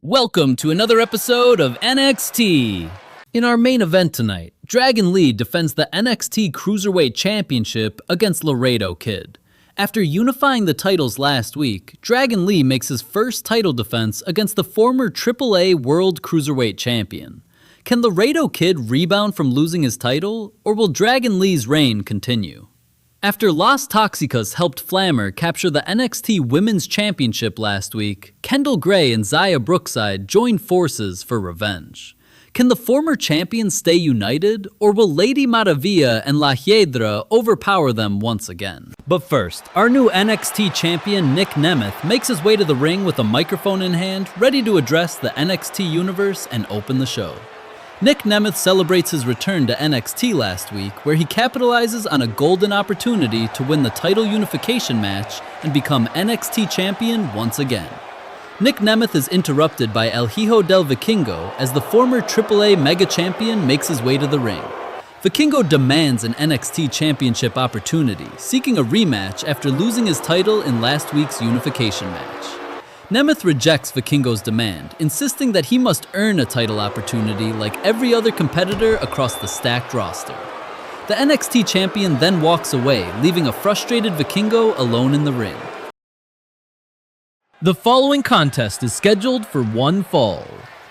Welcome to another episode of NXT. In our main event tonight, Dragon Lee defends the NXT Cruiserweight Championship against Laredo Kid. After unifying the titles last week, Dragon Lee makes his first title defense against the former AAA World Cruiserweight Champion. Can Laredo Kid rebound from losing his title, or will Dragon Lee's reign continue? After Las Tóxicas helped Flammer capture the NXT Women's Championship last week, Kendal, Grey and Brookside joined forces for revenge. Can the former champions stay united, or will Lady Maravilla and La Hiedra overpower them once again? But first, our new NXT champion Nick Nemeth makes his way to the ring with a microphone in hand, ready to address the NXT universe and open the show. Nick Nemeth celebrates his return to NXT last week, where he capitalizes on a golden opportunity to win the title unification match and become NXT champion once again. Nick Nemeth is interrupted by El Hijo del Vikingo as the former AAA Mega Champion makes his way to the ring. Vikingo demands an NXT championship opportunity, seeking a rematch after losing his title in last week's unification match. Nemeth rejects Vikingo's demand, insisting that he must earn a title opportunity like every other competitor across the stacked roster. The NXT champion then walks away, leaving a frustrated Vikingo alone in the ring. The following contest is scheduled for one fall.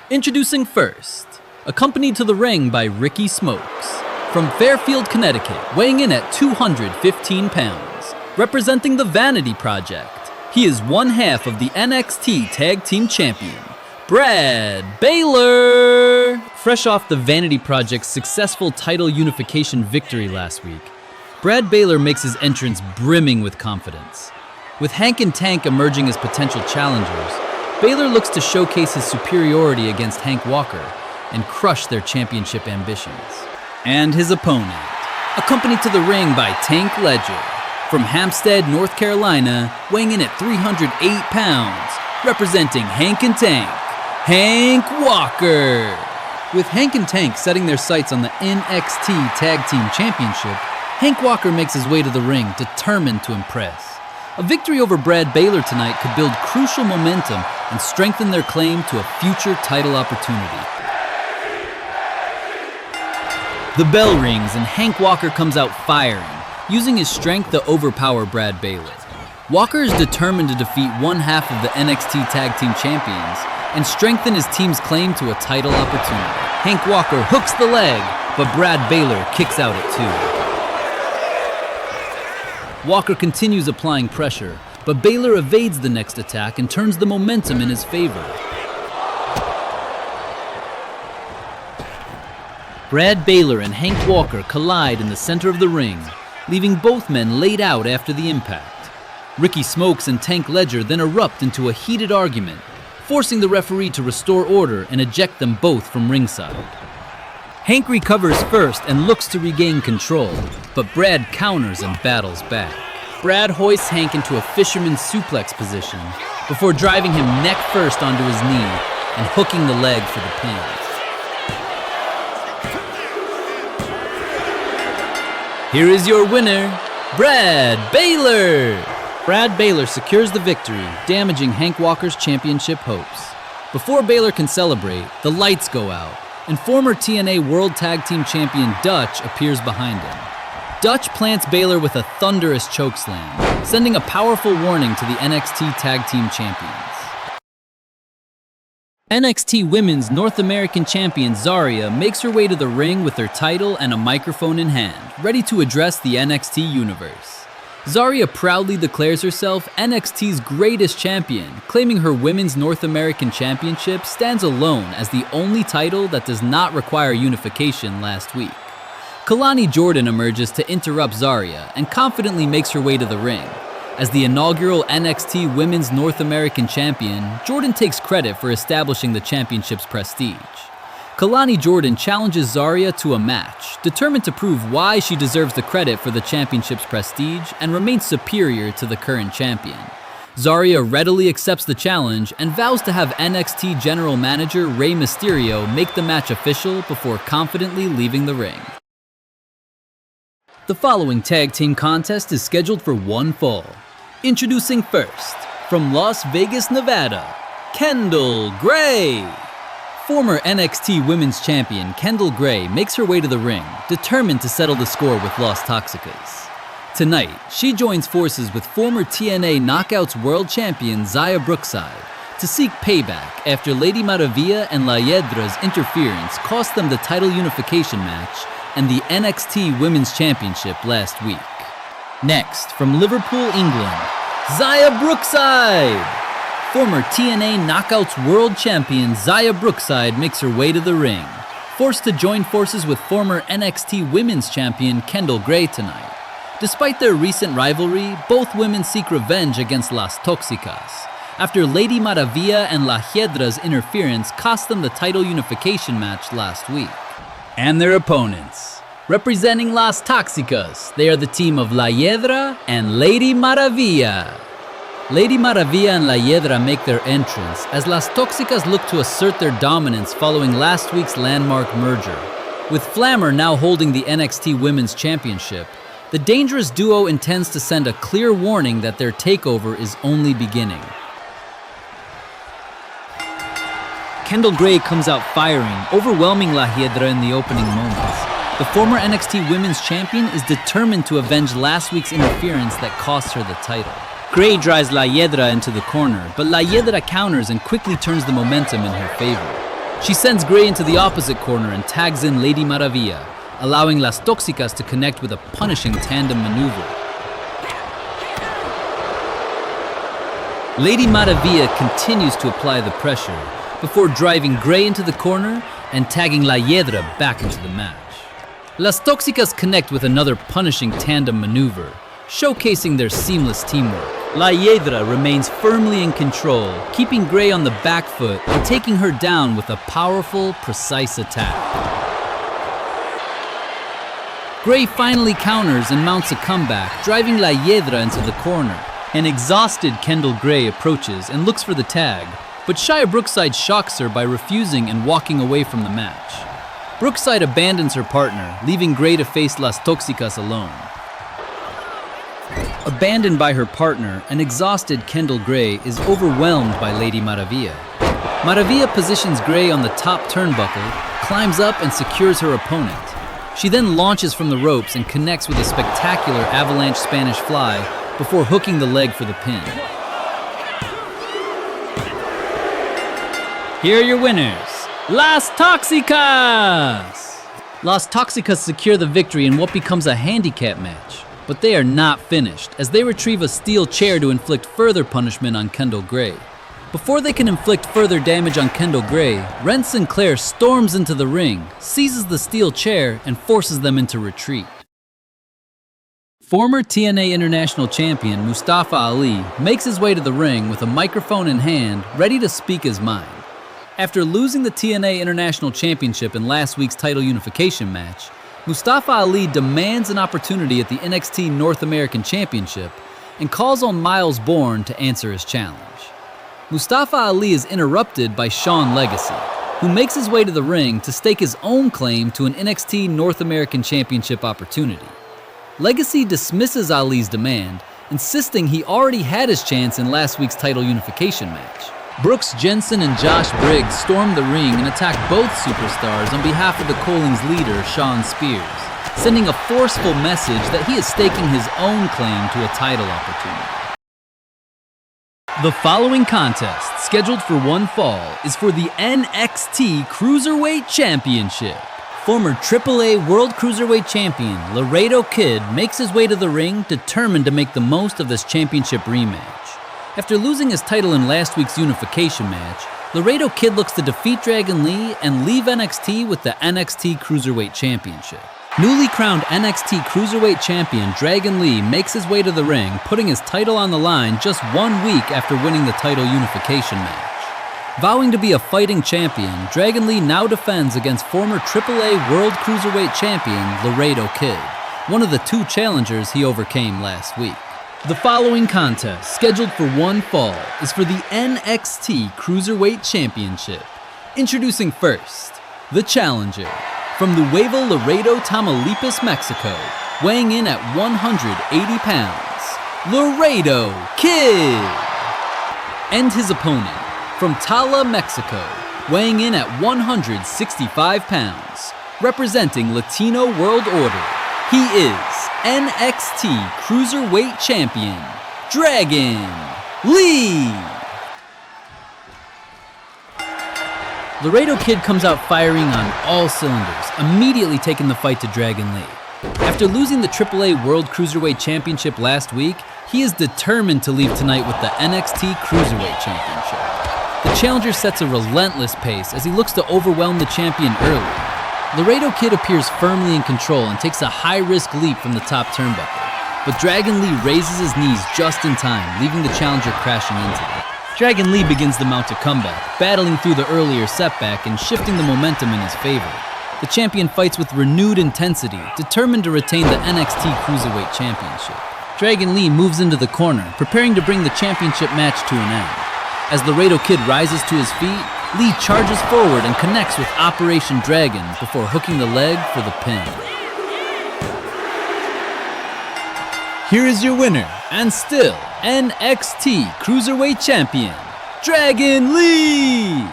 Introducing first, accompanied to the ring by Ricky Smokes. From Fairfield, Connecticut, weighing in at 215 pounds, representing the Vanity Project. He is one half of the NXT Tag Team Champion, Brad Baylor! Fresh off the Vanity Project's successful title unification victory last week, Brad Baylor makes his entrance brimming with confidence. With Hank and Tank emerging as potential challengers, Baylor looks to showcase his superiority against Hank Walker and crush their championship ambitions. And his opponent, accompanied to the ring by Tank Ledger. From Hampstead, North Carolina, weighing in at 308 pounds, representing Hank and Tank, Hank Walker. With Hank and Tank setting their sights on the NXT Tag Team Championship, Hank Walker makes his way to the ring, determined to impress. A victory over Brad Baylor tonight could build crucial momentum and strengthen their claim to a future title opportunity. The bell rings and Hank Walker comes out firing, using his strength to overpower Brad Baylor. Walker is determined to defeat one half of the NXT Tag Team Champions and strengthen his team's claim to a title opportunity. Hank Walker hooks the leg, but Brad Baylor kicks out at 2. Walker continues applying pressure, but Baylor evades the next attack and turns the momentum in his favor. Brad Baylor and Hank Walker collide in the center of the ring, leaving both men laid out after the impact. Ricky Smokes and Tank Ledger then erupt into a heated argument, forcing the referee to restore order and eject them both from ringside. Hank recovers first and looks to regain control, but Brad counters and battles back. Brad hoists Hank into a fisherman's suplex position before driving him neck first onto his knee and hooking the leg for the pin. Here is your winner, Brad Baylor! Brad Baylor secures the victory, damaging Hank Walker's championship hopes. Before Baylor can celebrate, the lights go out, and former TNA World Tag Team Champion Dutch appears behind him. Dutch plants Baylor with a thunderous chokeslam, sending a powerful warning to the NXT Tag Team Champions. NXT Women's North American Champion Zarya makes her way to the ring with her title and a microphone in hand, ready to address the NXT universe. Zarya proudly declares herself NXT's greatest champion, claiming her Women's North American Championship stands alone as the only title that does not require unification last week. Kalani Jordan emerges to interrupt Zarya and confidently makes her way to the ring. As the inaugural NXT Women's North American Champion, Jordan takes credit for establishing the championship's prestige. Kalani Jordan challenges Zarya to a match, determined to prove why she deserves the credit for the championship's prestige and remains superior to the current champion. Zarya readily accepts the challenge and vows to have NXT General Manager Rey Mysterio make the match official before confidently leaving the ring. The following tag team contest is scheduled for one fall. Introducing first, from Las Vegas, Nevada, Kendal Grey. Former NXT Women's Champion Kendal Grey makes her way to the ring, determined to settle the score with Las Tóxicas. Tonight, she joins forces with former TNA Knockouts World Champion Xia Brookside to seek payback after Lady Maravilla and Hiedra's interference cost them the title unification match and the NXT Women's Championship last week. Next, from Liverpool, England, Xia Brookside! Former TNA Knockouts World Champion Xia Brookside makes her way to the ring, forced to join forces with former NXT Women's Champion Kendal Grey tonight. Despite their recent rivalry, both women seek revenge against Las Tóxicas, after Lady Maravilla and Hiedra's interference cost them the title unification match last week. And their opponents. Representing Las Tóxicas, they are the team of Hiedra and Lady Maravilla. Lady Maravilla and Hiedra make their entrance as Las Tóxicas look to assert their dominance following last week's landmark merger. With Flammer now holding the NXT Women's Championship, the dangerous duo intends to send a clear warning that their takeover is only beginning. Kendal Grey comes out firing, overwhelming Hiedra in the opening moments. The former NXT Women's Champion is determined to avenge last week's interference that cost her the title. Grey drives Hiedra into the corner, but Hiedra counters and quickly turns the momentum in her favor. She sends Grey into the opposite corner and tags in Lady Maravilla, allowing Las Tóxicas to connect with a punishing tandem maneuver. Lady Maravilla continues to apply the pressure before driving Grey into the corner and tagging Hiedra back into the match. Las Tóxicas connect with another punishing tandem maneuver, showcasing their seamless teamwork. Hiedra remains firmly in control, keeping Grey on the back foot and taking her down with a powerful, precise attack. Grey finally counters and mounts a comeback, driving Hiedra into the corner. An exhausted Kendal Grey approaches and looks for the tag, but Xia Brookside shocks her by refusing and walking away from the match. Brookside abandons her partner, leaving Grey to face Las Tóxicas alone. Abandoned by her partner, an exhausted Kendal Grey is overwhelmed by Lady Maravilla. Maravilla positions Grey on the top turnbuckle, climbs up and secures her opponent. She then launches from the ropes and connects with a spectacular avalanche Spanish fly before hooking the leg for the pin. Here are your winners, Las Tóxicas! Las Tóxicas secure the victory in what becomes a handicap match. But they are not finished, as they retrieve a steel chair to inflict further punishment on Kendal Grey. Before they can inflict further damage on Kendal Grey, Ren Sinclair storms into the ring, seizes the steel chair, and forces them into retreat. Former TNA International Champion Mustafa Ali makes his way to the ring with a microphone in hand, ready to speak his mind. After losing the TNA International Championship in last week's title unification match, Mustafa Ali demands an opportunity at the NXT North American Championship and calls on Miles Bourne to answer his challenge. Mustafa Ali is interrupted by Sean Legacy, who makes his way to the ring to stake his own claim to an NXT North American Championship opportunity. Legacy dismisses Ali's demand, insisting he already had his chance in last week's title unification match. Brooks Jensen and Josh Briggs storm the ring and attack both superstars on behalf of the Collings leader, Shawn Spears, sending a forceful message that he is staking his own claim to a title opportunity. The following contest, scheduled for one fall, is for the NXT Cruiserweight Championship. Former AAA World Cruiserweight Champion Laredo Kid makes his way to the ring, determined to make the most of this championship rematch. After losing his title in last week's unification match, Laredo Kid looks to defeat Dragon Lee and leave NXT with the NXT Cruiserweight Championship. Newly crowned NXT Cruiserweight Champion Dragon Lee makes his way to the ring, putting his title on the line just 1 week after winning the title unification match. Vowing to be a fighting champion, Dragon Lee now defends against former AAA World Cruiserweight Champion Laredo Kid, one of the 2 challengers he overcame last week. The following contest, scheduled for one fall, is for the NXT Cruiserweight Championship. Introducing first, the challenger, from Nuevo Laredo, Tamaulipas, Mexico, weighing in at 180 pounds, Laredo Kid. And his opponent, From Tala, Mexico, weighing in at 165 pounds, representing Latino World Order, he is NXT Cruiserweight Champion, Dragon Lee! Laredo Kid comes out firing on all cylinders, immediately taking the fight to Dragon Lee. After losing the AAA World Cruiserweight Championship last week, he is determined to leave tonight with the NXT Cruiserweight Championship. The challenger sets a relentless pace as he looks to overwhelm the champion early. Laredo Kid appears firmly in control and takes a high-risk leap from the top turnbuckle, but Dragon Lee raises his knees just in time, leaving the challenger crashing into them. Dragon Lee begins the mount to comeback, battling through the earlier setback and shifting the momentum in his favor. The champion fights with renewed intensity, determined to retain the NXT Cruiserweight Championship. Dragon Lee moves into the corner, preparing to bring the championship match to an end. As Laredo Kid rises to his feet, Lee charges forward and connects with Operation Dragon before hooking the leg for the pin. Here is your winner, and still NXT Cruiserweight Champion, Dragon Lee!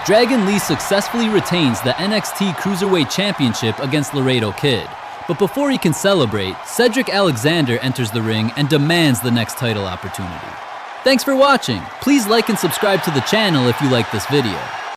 Dragon Lee successfully retains the NXT Cruiserweight Championship against Laredo Kid. But before he can celebrate, Cedric Alexander enters the ring and demands the next title opportunity. Thanks for watching. Please like and subscribe to the channel if you like this video.